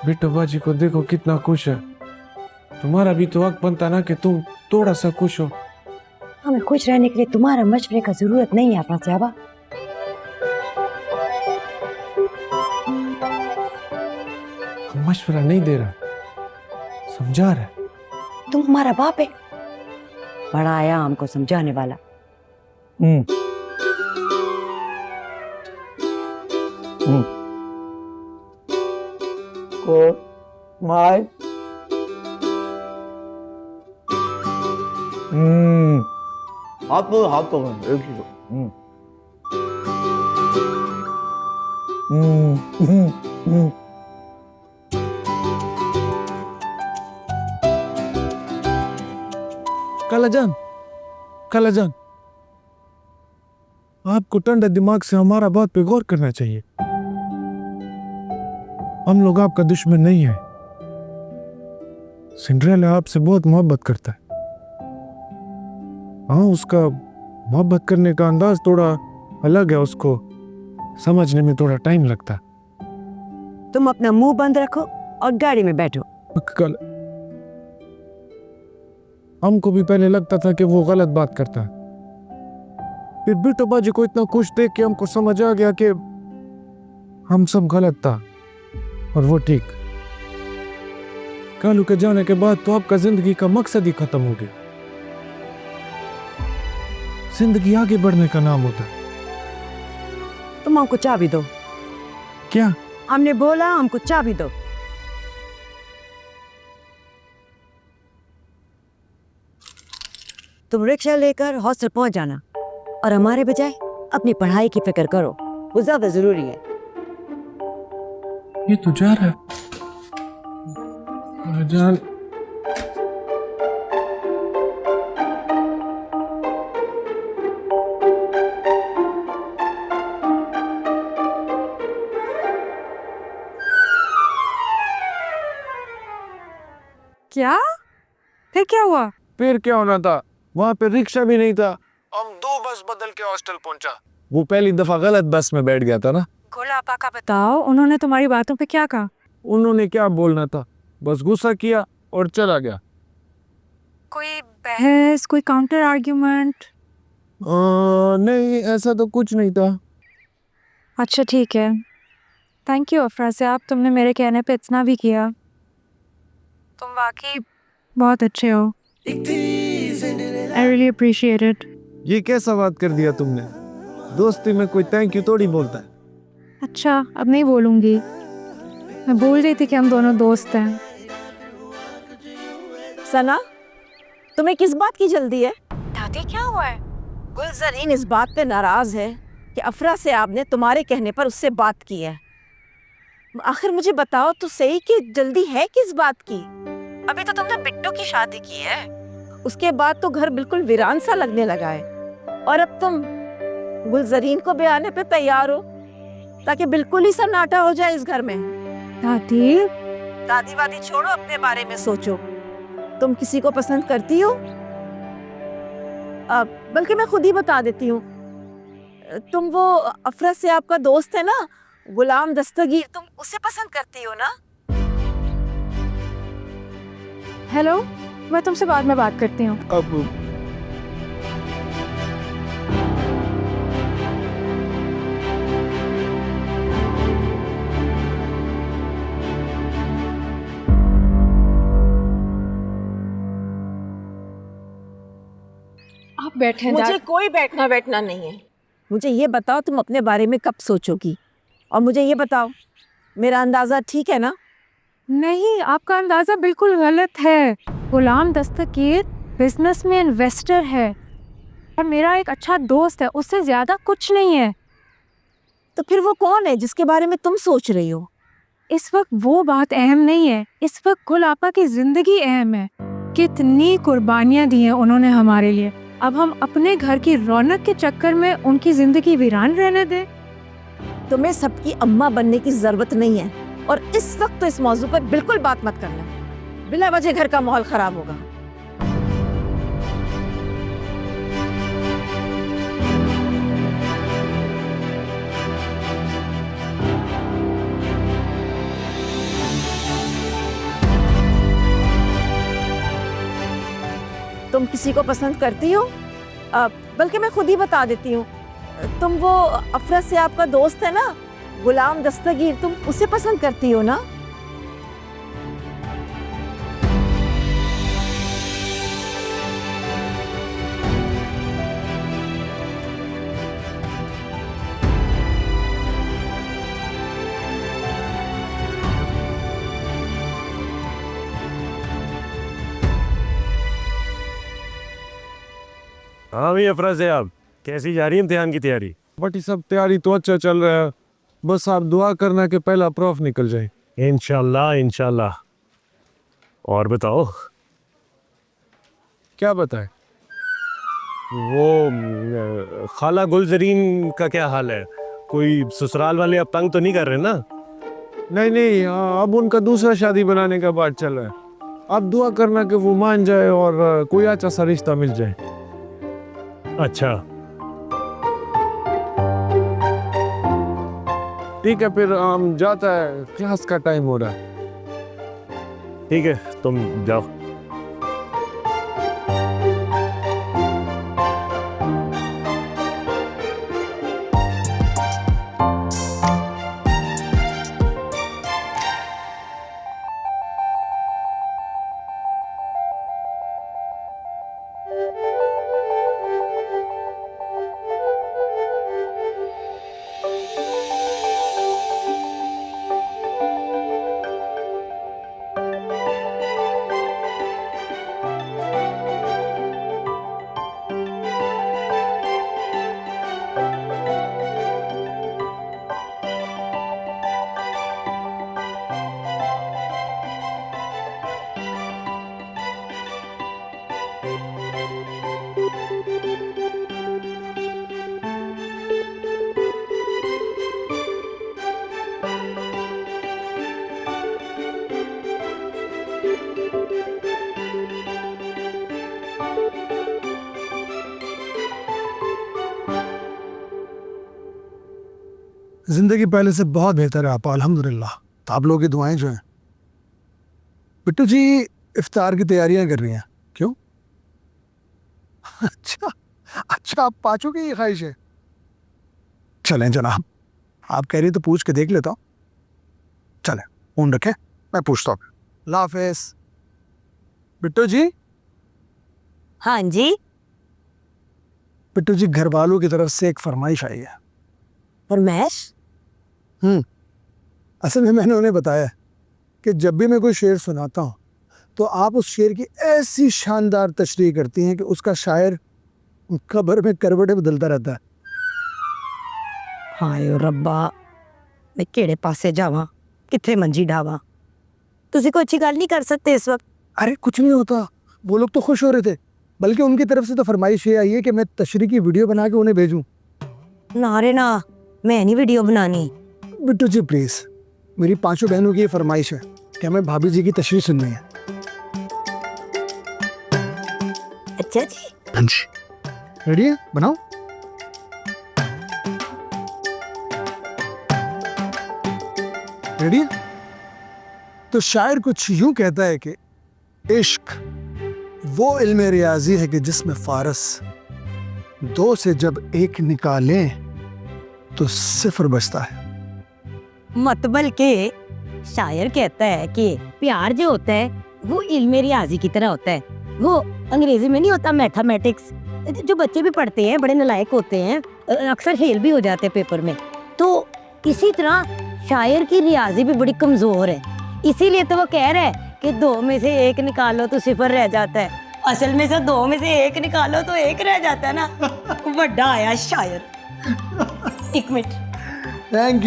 बिट्टू बाजी को देखो कितना खुश है। तुम्हारा भी तो हक बनता ना कि तुम थोड़ा सा खुश हो। हमें खुश रहने के लिए तुम्हारा मशवरे का जरूरत नहीं है अफरा साहबा। मशवरा नहीं दे रहा, समझा रहा है। तुम हमारा बाप है, बड़ा आया हमको समझाने वाला। माय हाथ तो एक ही कालाजान, कालाजान, आपको ठंडे दिमाग से हमारा बात पे गौर करना चाहिए। हम लोग आपका दुश्मन नहीं है। सिंड्रेला आपसे बहुत मोहब्बत करता है। हाँ, उसका मोहब्बत करने का अंदाज थोड़ा अलग है, उसको समझने में थोड़ा टाइम लगता है। तुम अपना मुंह बंद रखो और गाड़ी में बैठो। कल हमको भी पहले लगता था कि वो गलत बात करता है, फिर बिट्टू बाजी को इतना खुश देख के हमको समझ आ गया कि हम सब गलत था और वो ठीक। कालू के जाने के बाद तो आपका जिंदगी का मकसद ही खत्म हो गया। जिंदगी आगे बढ़ने का नाम होता है। तुम हमको चाबी दो। क्या? हमने बोला हमको चाबी दो। तुम रिक्शा लेकर हॉस्टल पहुंच जाना और हमारे बजाय अपनी पढ़ाई की फिक्र करो, वो ज्यादा जरूरी है। ये तो जा रहा है। जान, क्या? फिर क्या हुआ? फिर क्या होना था? वहां पे रिक्शा भी नहीं था। हम 2 बस बदल के हॉस्टल पहुंचा। वो पहली दफा गलत बस में बैठ गया था ना। गोला का बताओ, उन्होंने तुम्हारी बातों पे क्या कहा? उन्होंने क्या बोलना था, बस गुस्सा किया और चला गया। कोई बहस, कोई काउंटर आर्ग्यूमेंट? नहीं, ऐसा तो कुछ नहीं था। अच्छा ठीक है, थैंक यू अफरा से, आप तुमने मेरे कहने पे इतना भी किया। तुम वाकई बहुत अच्छे हो। I really appreciate it. ये कैसा बात कर दिया तुमने? दोस्ती में कोई थैंक यू थोड़ी बोलता है। अच्छा, अब नहीं बोलूंगी। मैं बोल रही थी कि हम दोनों दोस्त हैं। सना, तुम्हें किस बात की जल्दी है? दादी क्या हुआ है? गुलजरीन इस बात पे नाराज है कि अफरा से आपने तुम्हारे कहने पर उससे बात की है। आखिर मुझे बताओ तो सही कि जल्दी है किस बात की? अभी तो तुमने बिट्टू की शादी की है, उसके बाद तो घर बिल्कुल वीरान सा लगने लगा है, और अब तुम गुलजरीन को ब्याने पे तैयार हो ताकि बिल्कुल ही सन्नाटा हो जाए इस घर में। दादी वादी छोड़ो, अपने बारे में सोचो। तुम किसी को पसंद करती हो? बल्कि मैं खुद ही बता देती हूँ, तुम वो अफरा से आपका दोस्त है ना, गुलाम दस्तगीर, तुम उसे पसंद करती हो ना? हेलो, मैं तुमसे बाद में बात करती हूँ। अब आप बैठे। मुझे कोई बैठना बैठना नहीं है। मुझे ये बताओ तुम अपने बारे में कब सोचोगी, और मुझे ये बताओ मेरा अंदाजा ठीक है ना? नहीं, आपका अंदाजा बिल्कुल गलत है। गुलाम दस्तगीर बिजनेस में इन्वेस्टर है और मेरा एक अच्छा दोस्त है, उससे ज्यादा कुछ नहीं है। तो फिर वो कौन है जिसके बारे में तुम सोच रही हो? इस वक्त वो बात अहम नहीं है, इस वक्त गुल आपा की जिंदगी अहम है। कितनी कुर्बानियां दी हैं उन्होंने हमारे लिए। अब हम अपने घर की रौनक के चक्कर में उनकी जिंदगी वीरान रहने दें? तुम्हें सबकी अम्मा बनने की जरूरत नहीं है, और इस वक्त तो इस मौजू पर बिल्कुल बात मत करना, बिला वजह घर का माहौल खराब होगा। तुम किसी को पसंद करती हो? बल्कि मैं खुद ही बता देती हूँ, तुम वो अफरा से आपका दोस्त है ना, गुलाम दस्तगीर, तुम उसे पसंद करती हो ना? हाँ भैया अफरा से आप कैसी जा रही है इम्तिहान की तैयारी? बट ये सब तैयारी तो अच्छा चल रहा है, बस आप दुआ करना कि पहला प्रॉफ निकल जाए। इंशाल्लाह इंशाल्लाह। और बताओ, क्या बताए? वो खाला गुलजरीन का क्या हाल है? कोई ससुराल वाले अब तंग तो नहीं कर रहे ना? नहीं नहीं, अब उनका दूसरा शादी बनाने का बात चल रहा है। आप दुआ करना कि वो मान जाए और कोई अच्छा सा रिश्ता मिल जाए। अच्छा ठीक है, फिर हम जाता है, क्लास का टाइम हो रहा है। ठीक है, तुम जाओ। जिंदगी पहले से बहुत बेहतर है आपा, अल्हम्दुलिल्लाह। तो आप लोगों की दुआएं जो हैं। बिट्टू जी इफ्तार की तैयारियां कर रही हैं, क्यों? अच्छा अच्छा, आप पाँचों की ये ख्वाहिश है? चलें जनाब, आप कह रही तो पूछ के देख लेता हूँ। चलें, फोन रखें, मैं पूछता हूँ। अल्लाह हाफिज़। बिट्टू जी, हाँ जी। बिट्टू जी घर वालों की तरफ से एक फरमाइश आई है। फरमाइश? असल में मैंने उन्हें बताया कि जब भी मैं कोई शेर सुनाता हूँ तो आप उस शेर की ऐसी शानदार तशरीह करती हैं कि उसका शायर कब्र में करवटें बदलता रहता है। हाय रब्बा, मैं केड़े पासे जावा, किथे मंजी ढावा। तुसी कोई अच्छी गल नहीं कर सकते इस वक्त? अरे कुछ नहीं होता, वो लोग तो खुश हो रहे थे, बल्कि उनकी तरफ से तो फरमाइश ये आई है कि मैं तशरीह की वीडियो बना के उन्हें भेजूं। ना रे ना, मैं नहीं वीडियो बनानी। बिट्टू जी प्लीज, मेरी पांचों बहनों की ये फरमाइश है कि हमें भाभी जी की तशरीह सुननी है। अच्छा जी। हाँ जी, रेडी है? बनाओ। रेडी है? तो शायर कुछ यूं कहता है कि इश्क वो इल्म रियाजी है कि जिसमें फारस दो से जब एक निकालें तो सिफर बचता है। मतबल के शायर कहता है कि प्यार जो होता है वो इल्म रियाजी की तरह होता है। वो अंग्रेजी में नहीं होता मैथमेटिक्स, जो बच्चे भी पढ़ते हैं बड़े नालायक होते हैं, अक्सर फेल भी हो जाते हैं पेपर में। तो इसी तरह शायर की रियाजी भी बड़ी कमजोर है, इसीलिए तो वो कह रहा है कि दो में से एक निकालो तो सिफर रह जाता है। असल में से दो में से एक निकालो तो एक रह जाता है ना। बड़ा आया शायर। एक मिनट। Thank you.